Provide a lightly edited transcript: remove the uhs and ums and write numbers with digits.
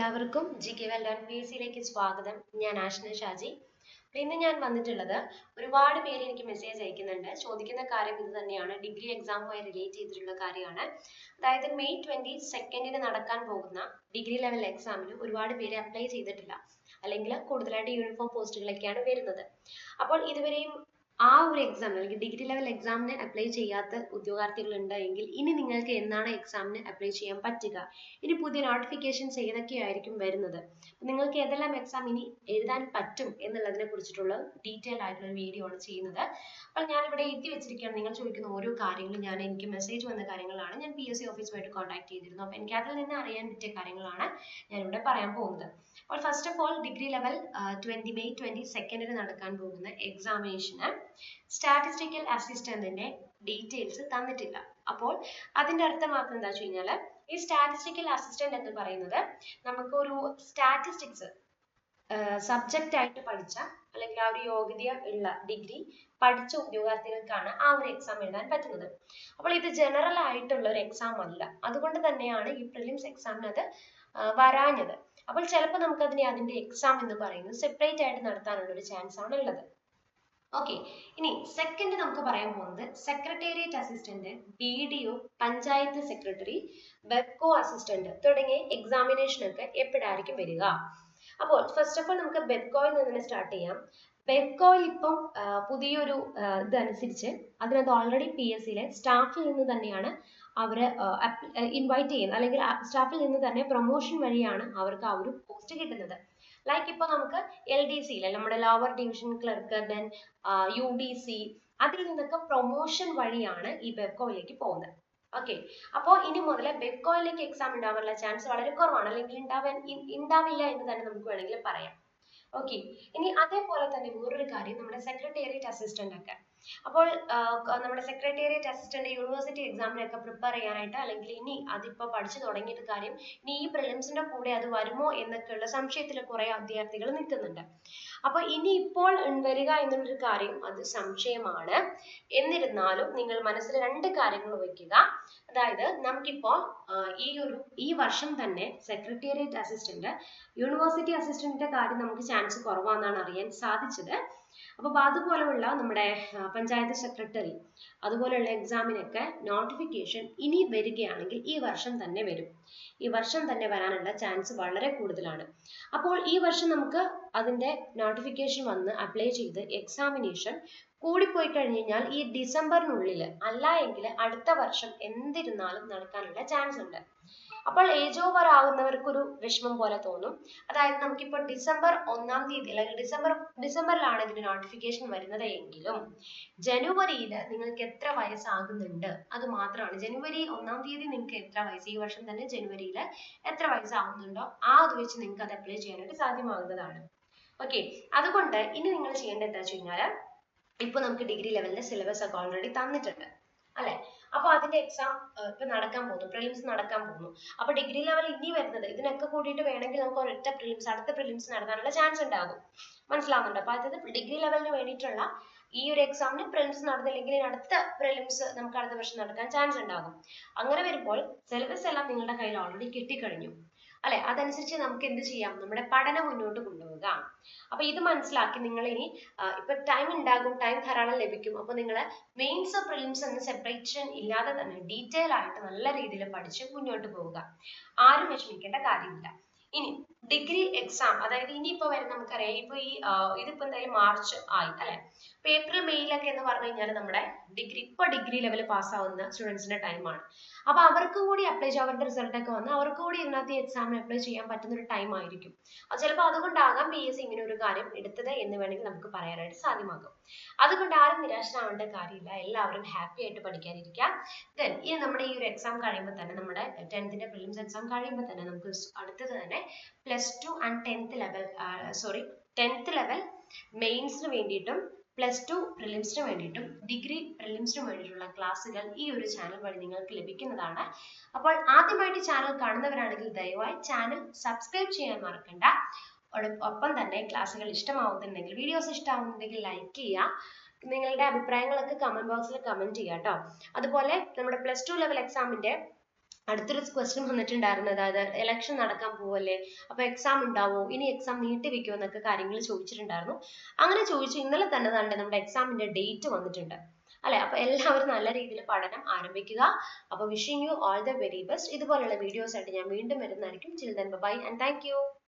എല്ലാവർക്കും GK സ്വാഗതം. ഞാൻ ആഷ്ന ഷാജി. ഇന്ന് ഞാൻ വന്നിട്ടുള്ളത് ഒരുപാട് പേര് എനിക്ക് മെസ്സേജ് അയക്കുന്നുണ്ട്. ചോദിക്കുന്ന കാര്യം ഇത് തന്നെയാണ്, ഡിഗ്രി എക്സാമുമായി റിലേറ്റ് ചെയ്തിട്ടുള്ള കാര്യമാണ്. അതായത് മെയ് 22 നടക്കാൻ പോകുന്ന ഡിഗ്രി ലെവൽ എക്സാമിന് ഒരുപാട് പേര് അപ്ലൈ ചെയ്തിട്ടില്ല, അല്ലെങ്കിൽ കൂടുതലായിട്ട് യൂണിഫോം പോസ്റ്റുകളൊക്കെയാണ് വരുന്നത്. അപ്പോൾ ഇതുവരെയും ആ ഒരു എക്സാം അല്ലെങ്കിൽ ഡിഗ്രി ലെവൽ എക്സാമിന് അപ്ലൈ ചെയ്യാത്ത ഉദ്യോഗാർത്ഥികൾ ഉണ്ടെങ്കിൽ ഇനി നിങ്ങൾക്ക് എന്നാണ് എക്സാമിന് അപ്ലൈ ചെയ്യാൻ പറ്റുക, ഇനി പുതിയ നോട്ടിഫിക്കേഷൻസ് ഏതൊക്കെയായിരിക്കും വരുന്നത്, നിങ്ങൾക്ക് ഏതെല്ലാം എക്സാം ഇനി എഴുതാൻ പറ്റും എന്നുള്ളതിനെ കുറിച്ചിട്ടുള്ള ഡീറ്റെയിൽ ആയിട്ടുള്ള ഒരു വീഡിയോ ആണ് ചെയ്യുന്നത്. അപ്പോൾ ഞാനിവിടെ എഴുതി വെച്ചിരിക്കുകയാണ്. നിങ്ങൾ ചോദിക്കുന്ന ഓരോ കാര്യങ്ങളും എനിക്ക് മെസ്സേജ് വന്ന കാര്യങ്ങളാണ്. ഞാൻ PSC ഓഫീസുമായിട്ട് കോൺടാക്ട് ചെയ്തിരുന്നു. അപ്പോൾ എനിക്ക് അതിൽ നിന്ന് അറിയാൻ പറ്റിയ കാര്യങ്ങളാണ് ഞാനിവിടെ പറയാൻ പോകുന്നത്. അപ്പോൾ first of all degree level May 22 നടക്കാൻ പോകുന്ന എക്സാമിനേഷന് സ്റ്റാറ്റിസ്റ്റിക്കൽ അസിസ്റ്റന്റിന്റെ ഡീറ്റെയിൽസ് തന്നിട്ടില്ല. അപ്പോൾ അതിന്റെ അർത്ഥമാക്കുന്നത് എന്താ വെച്ച് കഴിഞ്ഞാൽ, ഈ സ്റ്റാറ്റിസ്റ്റിക്കൽ അസിസ്റ്റന്റ് എന്ന് പറയുന്നത് നമുക്കൊരു സ്റ്റാറ്റിസ്റ്റിക്സ് സബ്ജക്റ്റ് ആയിട്ട് പഠിച്ച അല്ലെങ്കിൽ ആ ഒരു യോഗ്യത ഉള്ള ഡിഗ്രി പഠിച്ച ഉദ്യോഗാർത്ഥികൾക്കാണ് ആ ഒരു എക്സാം എഴുതാൻ പറ്റുന്നത്. അപ്പോൾ ഇത് ജനറൽ ആയിട്ടുള്ള ഒരു എക്സാം അല്ല. അതുകൊണ്ട് തന്നെയാണ് ഈ പ്രിലിംസ് എക്സാമിന് അത് വരാഞ്ഞത്. അപ്പോൾ ചിലപ്പോൾ നമുക്ക് അതിന്റെ എക്സാം എന്ന് പറയുന്നത് സെപ്പറേറ്റ് ആയിട്ട് നടത്താനുള്ള ഒരു ചാൻസ് ആണ് ഉള്ളത്. ഓക്കെ, ഇനി സെക്കൻഡ് നമുക്ക് പറയാൻ പോകുന്നത് secretariat assistant, BDO, panchayat secretary, ബെക്കോ അസിസ്റ്റന്റ് തുടങ്ങിയ എക്സാമിനേഷനൊക്കെ എപ്പോഴായിരിക്കും വരിക. അപ്പോൾ ഫസ്റ്റ് ഓഫ് ഓൾ നമുക്ക് ബെക്കോയിൽ നിന്ന് തന്നെ സ്റ്റാർട്ട് ചെയ്യാം. ബെക്കോയിൽ ഇപ്പം പുതിയൊരു ഇതനുസരിച്ച് അതിനകത്ത് ഓൾറെഡി PSCയിലെ സ്റ്റാഫിൽ നിന്ന് തന്നെയാണ് അവര് ഇൻവൈറ്റ് ചെയ്യുന്നത്, അല്ലെങ്കിൽ സ്റ്റാഫിൽ നിന്ന് തന്നെ പ്രൊമോഷൻ വഴിയാണ് അവർക്ക് ആ ഒരു പോസ്റ്റ് കിട്ടുന്നത്. ലൈക്ക് ഇപ്പോൾ നമുക്ക് LDC നമ്മുടെ lower division clerk, then UDC, അതിൽ നിന്നൊക്കെ പ്രൊമോഷൻ വഴിയാണ് ഈ ബെക്കോയിലേക്ക് പോകുന്നത്. ഓക്കെ, അപ്പോൾ ഇനി മുതൽ ബെക്കോയിലേക്ക് എക്സാം ഉണ്ടാവാനുള്ള ചാൻസ് വളരെ കുറവാണ്, അല്ലെങ്കിൽ ഉണ്ടാവില്ല എന്ന് തന്നെ നമുക്ക് വേണമെങ്കിൽ പറയാം. ഓക്കെ, ഇനി അതേപോലെ തന്നെ വേറൊരു കാര്യം, നമ്മുടെ സെക്രട്ടേറിയറ്റ് അസിസ്റ്റന്റ് ഒക്കെ. അപ്പോൾ നമ്മുടെ സെക്രട്ടേറിയറ്റ് അസിസ്റ്റന്റ് യൂണിവേഴ്സിറ്റി എക്സാമിനൊക്കെ പ്രിപ്പയർ ചെയ്യാനായിട്ട്, അല്ലെങ്കിൽ ഇനി അതിപ്പോൾ പഠിച്ചു തുടങ്ങിയിട്ട് കാര്യം ഇനി ഈ പ്രിലിംസിന്റെ കൂടെ അത് വരുമോ എന്നൊക്കെയുള്ള സംശയത്തിൽ കുറെ വിദ്യാർത്ഥികൾ നിൽക്കുന്നുണ്ട്. അപ്പൊ ഇനി ഇപ്പോൾ വരിക എന്നുള്ളൊരു കാര്യം അത് സംശയമാണ്. എന്നിരുന്നാലും നിങ്ങൾ മനസ്സിൽ രണ്ട് കാര്യങ്ങൾ വയ്ക്കുക. അതായത് നമുക്കിപ്പോൾ ഈ വർഷം തന്നെ സെക്രട്ടേറിയറ്റ് അസിസ്റ്റന്റ്, യൂണിവേഴ്സിറ്റി അസിസ്റ്റന്റിന്റെ കാര്യം നമുക്ക് ചാൻസ് കുറവാണെന്നാണ് അറിയാൻ സാധിച്ചത്. അപ്പൊ അതുപോലെയുള്ള നമ്മുടെ പഞ്ചായത്ത് സെക്രട്ടറി അതുപോലെയുള്ള എക്സാമിനൊക്കെ നോട്ടിഫിക്കേഷൻ ഇനി വരികയാണെങ്കിൽ ഈ വർഷം തന്നെ വരും. ഈ വർഷം തന്നെ വരാനുള്ള ചാൻസ് വളരെ കൂടുതലാണ്. അപ്പോൾ ഈ വർഷം നമുക്ക് അതിന്റെ നോട്ടിഫിക്കേഷൻ വന്ന് അപ്ലൈ ചെയ്ത് എക്സാമിനേഷൻ കൂടിപ്പോയി കഴിഞ്ഞു കഴിഞ്ഞാൽ ഈ ഡിസംബറിനുള്ളിൽ, അല്ല എങ്കിൽ അടുത്ത വർഷം എന്തിരുന്നാലും നടക്കാനുള്ള ചാൻസ് ഉണ്ട്. അപ്പോൾ ഏജ് ഓവർ ആകുന്നവർക്കൊരു വിഷമം പോലെ തോന്നും. അതായത് നമുക്കിപ്പോൾ ഡിസംബർ 1-ാം തീയതി അല്ലെങ്കിൽ ഡിസംബറിലാണ് ഇതിന്റെ നോട്ടിഫിക്കേഷൻ വരുന്നത് എങ്കിലും ജനുവരിയിൽ നിങ്ങൾക്ക് എത്ര വയസ്സാകുന്നുണ്ട് അത് മാത്രമാണ്. ജനുവരി 1-ാം തീയതി നിങ്ങൾക്ക് എത്ര വയസ്സ്, ഈ വർഷം തന്നെ ജനുവരിയിൽ എത്ര വയസ്സാകുന്നുണ്ടോ അത് വെച്ച് നിങ്ങൾക്ക് അത് അപ്ലൈ ചെയ്യാനായിട്ട് സാധ്യമാകുന്നതാണ്. ഓക്കെ, അതുകൊണ്ട് ഇനി നിങ്ങൾ ചെയ്യേണ്ടത് എന്താ വെച്ച് കഴിഞ്ഞാൽ, ഇപ്പൊ നമുക്ക് ഡിഗ്രി ലെവലിന്റെ സിലബസ് ഒക്കെ ഓൾറെഡി തന്നിട്ടുണ്ട് അല്ലെ. അപ്പൊ അതിന്റെ എക്സാം ഇപ്പൊ നടക്കാൻ പോകുന്നു, പ്രിലിംസ് നടക്കാൻ പോകുന്നു. അപ്പൊ ഡിഗ്രി ലെവൽ ഇനി വരുന്നത് ഇതിനൊക്കെ കൂടിയിട്ട് വേണമെങ്കിൽ നമുക്ക് ഒരൊറ്റ അടുത്ത പ്രിലിംസ് നടത്താനുള്ള ചാൻസ് ഉണ്ടാകും. മനസ്സിലാവുന്നുണ്ട്? അപ്പൊ അതായത് ഡിഗ്രി ലെവലിന് വേണ്ടിയിട്ടുള്ള ഈ ഒരു എക്സാമിന് പ്രിലിംസ് നടന്നില്ലെങ്കിൽ അടുത്ത പ്രിലിംസ് നമുക്ക് അടുത്ത വർഷം നടക്കാൻ ചാൻസ് ഉണ്ടാകും. അങ്ങനെ വരുമ്പോൾ സിലബസ് എല്ലാം നിങ്ങളുടെ കയ്യിൽ ഓൾറെഡി കിട്ടിക്കഴിഞ്ഞു അല്ലെ. അതനുസരിച്ച് നമുക്ക് എന്ത് ചെയ്യാം, നമ്മുടെ പഠനം മുന്നോട്ട് കൊണ്ടുപോകുക. അപ്പൊ ഇത് മനസ്സിലാക്കി നിങ്ങൾ ഇനി ഇപ്പൊ ടൈം ഉണ്ടാകും, ടൈം ധാരാളം ലഭിക്കും. അപ്പൊ നിങ്ങൾ മെയിൻസ് പ്രിലിംസ് എന്ന സെപ്പറേഷൻ ഇല്ലാതെ തന്നെ ഡീറ്റെയിൽ ആയിട്ട് നല്ല രീതിയിൽ പഠിച്ച് മുന്നോട്ട് പോവുക. ആരും വിഷമിക്കേണ്ട കാര്യമില്ല. ഇനി ഡിഗ്രി എക്സാം, അതായത് ഇനിയിപ്പോ വരെ നമുക്കറിയാം, ഇപ്പൊ ഇതിപ്പോ എന്തായാലും മാർച്ച് ആയി അല്ലെ. ഇപ്പൊ ഏപ്രിൽ മെയ്യിലൊക്കെ എന്ന് പറഞ്ഞു കഴിഞ്ഞാൽ നമ്മുടെ ഡിഗ്രി ലെവൽ പാസ്സാവുന്ന സ്റ്റുഡൻസിന്റെ ടൈമാണ്. അപ്പൊ അവർക്ക് കൂടി അപ്ലൈ ചെയ്യാൻ, അവരുടെ റിസൾട്ട് ഒക്കെ വന്ന് അവർക്ക് കൂടി ഇതിനകത്ത് എക്സാമിന് അപ്ലൈ ചെയ്യാൻ പറ്റുന്ന ഒരു ടൈം ആയിരിക്കും. അത് ചിലപ്പോൾ അതുകൊണ്ടാകാം PSC ഇങ്ങനെ ഒരു കാര്യം എടുത്തത് എന്ന് വേണമെങ്കിൽ നമുക്ക് പറയാനായിട്ട് സാധ്യമാകും. അതുകൊണ്ട് ആരും നിരാശരാവേണ്ട കാര്യമില്ല, എല്ലാവരും ഹാപ്പി ആയിട്ട് പഠിക്കാനിരിക്കുക. ദെൻ ഈ നമ്മുടെ ഈ ഒരു എക്സാം കഴിയുമ്പോൾ തന്നെ, നമ്മുടെ 10th പ്രിലിംസ് എക്സാം കഴിയുമ്പോൾ തന്നെ നമുക്ക് അടുത്തത് തന്നെ +2 and 10th ലെവൽ മെയിൻസിന് വേണ്ടിയിട്ടും +2 പ്രിലിംസിന് വേണ്ടിയിട്ടും ഡിഗ്രി പ്രിലിംസിന് വേണ്ടിയിട്ടുള്ള ക്ലാസ്സുകൾ ഈ ഒരു ചാനൽ വഴി നിങ്ങൾക്ക് ലഭിക്കുന്നതാണ്. അപ്പോൾ ആദ്യമായിട്ട് ചാനൽ കാണുന്നവരാണെങ്കിൽ ദയവായി ചാനൽ സബ്സ്ക്രൈബ് ചെയ്യാൻ മറക്കണ്ട. ഒപ്പം തന്നെ ക്ലാസ്സുകൾ ഇഷ്ടമാവുന്നുണ്ടെങ്കിൽ, വീഡിയോസ് ഇഷ്ടമാവുന്നുണ്ടെങ്കിൽ ലൈക്ക് ചെയ്യുക. നിങ്ങളുടെ അഭിപ്രായങ്ങളൊക്കെ കമന്റ് ബോക്സിൽ കമന്റ് ചെയ്യുക കേട്ടോ. അതുപോലെ നമ്മുടെ +2 ലെവൽ എക്സാമിന്റെ അടുത്തൊരു ക്വസ്റ്റ്യൻ വന്നിട്ടുണ്ടായിരുന്നു, അതായത് ഇലക്ഷൻ നടക്കാൻ പോവല്ലേ, അപ്പൊ എക്സാം ഉണ്ടാവോ, ഇനി എക്സാം നീട്ടി വെക്കുമോ എന്നൊക്കെ കാര്യങ്ങൾ ചോദിച്ചിട്ടുണ്ടായിരുന്നു. അങ്ങനെ ചോദിച്ചു ഇന്നലെ തന്നെ നമ്മുടെ എക്സാമിന്റെ ഡേറ്റ് വന്നിട്ടുണ്ട് അല്ലെ. അപ്പൊ എല്ലാവരും നല്ല രീതിയിൽ പഠനം ആരംഭിക്കുക. അപ്പൊ wishing you all the very best. ഇതുപോലുള്ള വീഡിയോസ് ആയിട്ട് ഞാൻ വീണ്ടും വരുന്നതായിരിക്കും. Till then, bye and thank you.